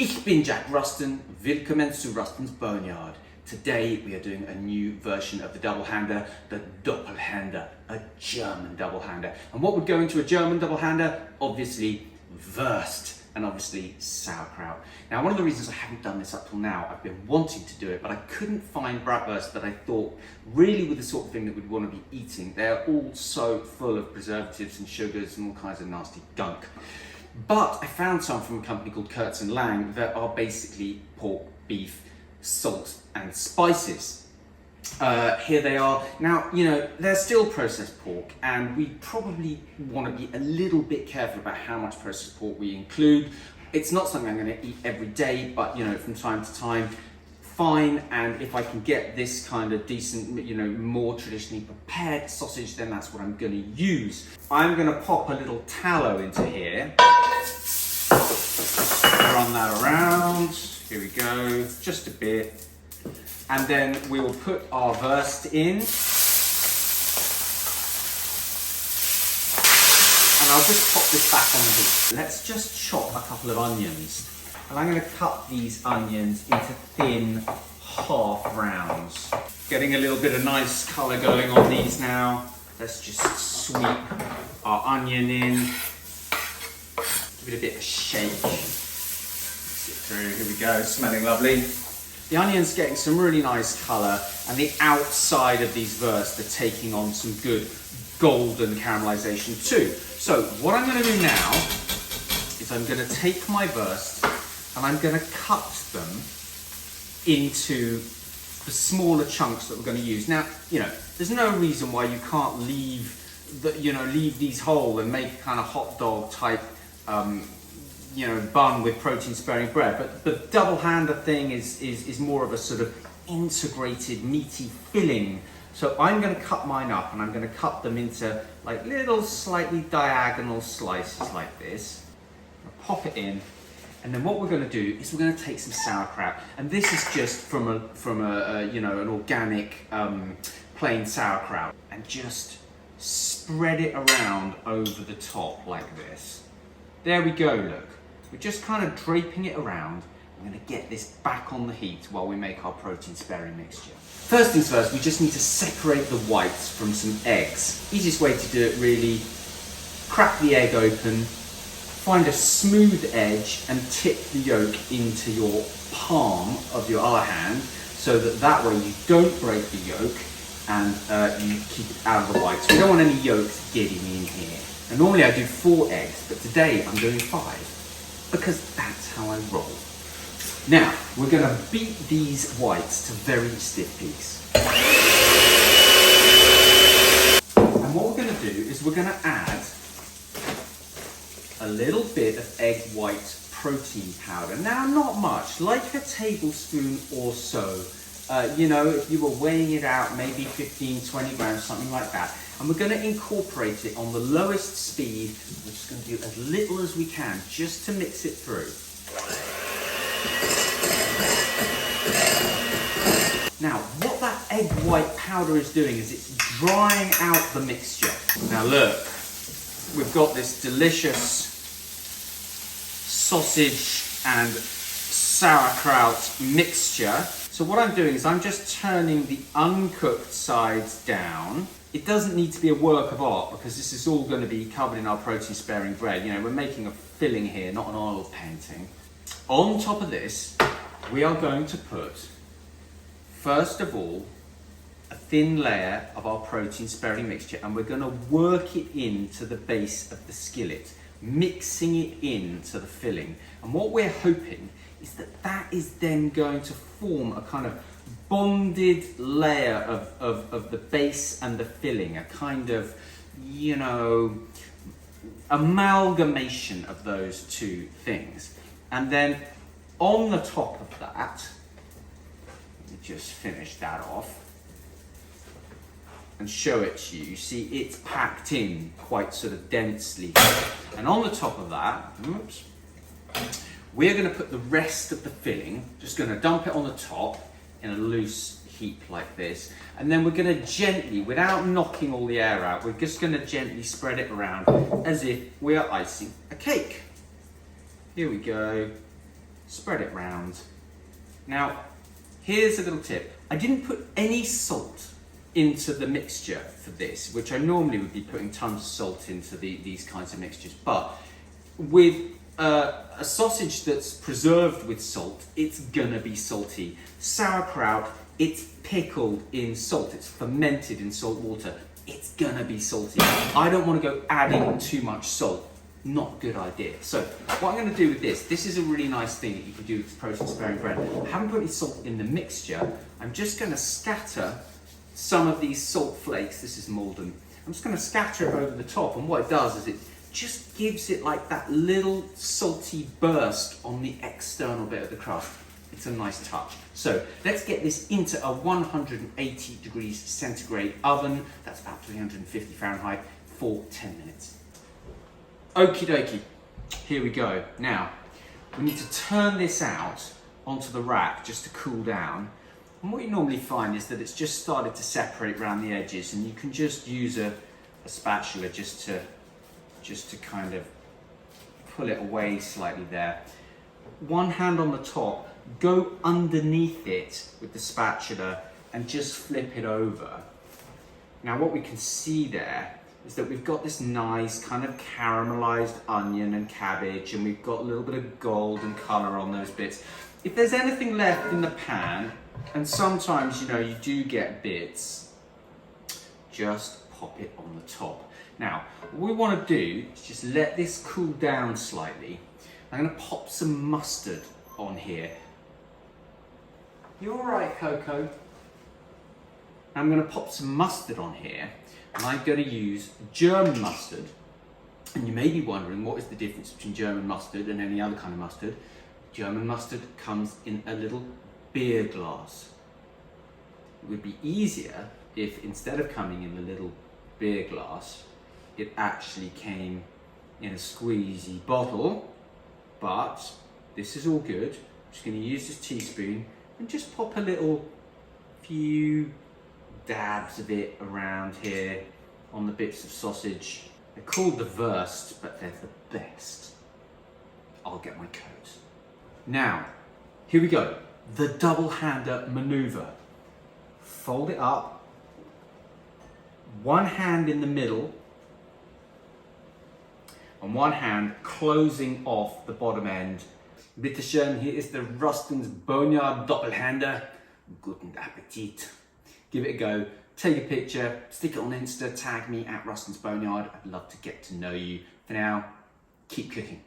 Ich bin Jack Ruston, willkommen zu Ruston's Boneyard. Today we are doing a new version of the double-hander, the Doppelhänder, a German double-hander. And what would go into a German double-hander? Obviously wurst, and obviously sauerkraut. Now, one of the reasons I haven't done this up till now, I've been wanting to do it, but I couldn't find bratwurst that I thought really were the sort of thing that we'd want to be eating. They're all so full of preservatives and sugars and all kinds of nasty gunk. But I found some from a company called Kurtz & Lang that are basically pork, beef, salt and spices. Here they are. Now, you know, they're still processed pork, and we probably want to be a little bit careful about how much processed pork we include. It's not something I'm going to eat every day, but, you know, from time to time, fine. And if I can get this kind of decent, you know, more traditionally prepared sausage, then that's what I'm going to use. I'm going to pop a little tallow into here. Run that around. Here we go, just a bit. And then we will put our wurst in. And I'll just pop this back on the heat. Let's just chop a couple of onions. And I'm going to cut these onions into thin half rounds. Getting a little bit of nice colour going on these now. Let's just sweep our onion in. Give it a bit of a shake. Here we go, smelling lovely. The onion's getting some really nice colour, and the outside of these wurst are taking on some good golden caramelisation too. So what I'm going to do now is I'm going to take my wurst and I'm going to cut them into the smaller chunks that we're going to use. Now, you know, there's no reason why you can't leave these whole and make a kind of hot dog type you know, bun with protein-sparing bread, but the double-hander thing is more of a sort of integrated meaty filling. So I'm going to cut mine up, and I'm going to cut them into like little slightly diagonal slices like this. I'll pop it in, and then what we're going to do is we're going to take some sauerkraut, and this is just from a you know, an organic plain sauerkraut, and just spread it around over the top like this. There we go, look. We're just kind of draping it around. We're going to get this back on the heat while we make our protein-sparing mixture. First things first, we just need to separate the whites from some eggs. Easiest way to do it really, crack the egg open, find a smooth edge and tip the yolk into your palm of your other hand so that way you don't break the yolk and you keep it out of the whites. We don't want any yolks getting in here. And normally I do 4 eggs, but today I'm doing 5 because that's how I roll. Now, we're going to beat these whites to very stiff peaks. And what we're going to do is we're going to add a little bit of egg white protein powder. Now, not much, like a tablespoon or so. You know, if you were weighing it out, maybe 15, 20 grams, something like that. And we're going to incorporate it on the lowest speed. We're just going to do as little as we can, just to mix it through. Now, what that egg white powder is doing is it's drying out the mixture. Now look, we've got this delicious sausage and sauerkraut mixture. So what I'm doing is I'm just turning the uncooked sides down. It doesn't need to be a work of art because this is all going to be covered in our protein-sparing bread. You know, we're making a filling here, not an oil painting. On top of this, we are going to put, first of all, a thin layer of our protein-sparing mixture, and we're going to work it into the base of the skillet, mixing it into the filling. And what we're hoping is that is then going to form a kind of bonded layer of the base and the filling, a kind of, you know, amalgamation of those two things. And then on the top of that, let me just finish that off and show it to you. You see, it's packed in quite sort of densely. And on the top of that, oops, we're going to put the rest of the filling, just going to dump it on the top in a loose heap like this, and then we're going to gently, without knocking all the air out, we're just going to gently spread it around as if we are icing a cake. Here we go. spread it round. Now, here's a little tip. I didn't put any salt into the mixture for this, which I normally would be putting tons of salt into these kinds of mixtures, but with a sausage that's preserved with salt, it's gonna be salty. Sauerkraut, it's pickled in salt, it's fermented in salt water, it's gonna be salty. I don't wanna go adding too much salt. Not a good idea. So what I'm going to do with this is a really nice thing that you can do with protein sparing bread. I haven't put any salt in the mixture. I'm just going to scatter some of these salt flakes. This is Maldon. I'm just going to scatter it over the top, and what it does is it just gives it like that little salty burst on the external bit of the crust. It's a nice touch. So let's get this into a 180 degrees centigrade oven. That's about 350 Fahrenheit for 10 minutes. Okie dokie, here we go. Now, we need to turn this out onto the rack just to cool down. And what you normally find is that it's just started to separate around the edges, and you can just use a spatula just to kind of pull it away slightly there. One hand on the top, go underneath it with the spatula and just flip it over. Now what we can see there is that we've got this nice kind of caramelized onion and cabbage, and we've got a little bit of golden color on those bits. If there's anything left in the pan, and sometimes, you know, you do get bits, just pop it on the top. Now, what we want to do is just let this cool down slightly. I'm going to pop some mustard on here. You all right, Coco? I'm going to pop some mustard on here. And I'm going to use German mustard. And you may be wondering, what is the difference between German mustard and any other kind of mustard? German mustard comes in a little beer glass. It would be easier if, instead of coming in the little beer glass, it actually came in a squeezy bottle. But this is all good. I'm just going to use this teaspoon and just pop a few dabs of it around here on the bits of sausage. They're called the wurst, but they're the best. I'll get my coat. Now, here we go. The double-hander manoeuvre. Fold it up. One hand in the middle, and one hand closing off the bottom end. Bitte schön, here is the Rustens Boneyard Doppelhänder. Guten Appetit. Give it a go, take a picture, stick it on Insta, tag me at Rustens Boneyard. I'd love to get to know you. For now, keep cooking.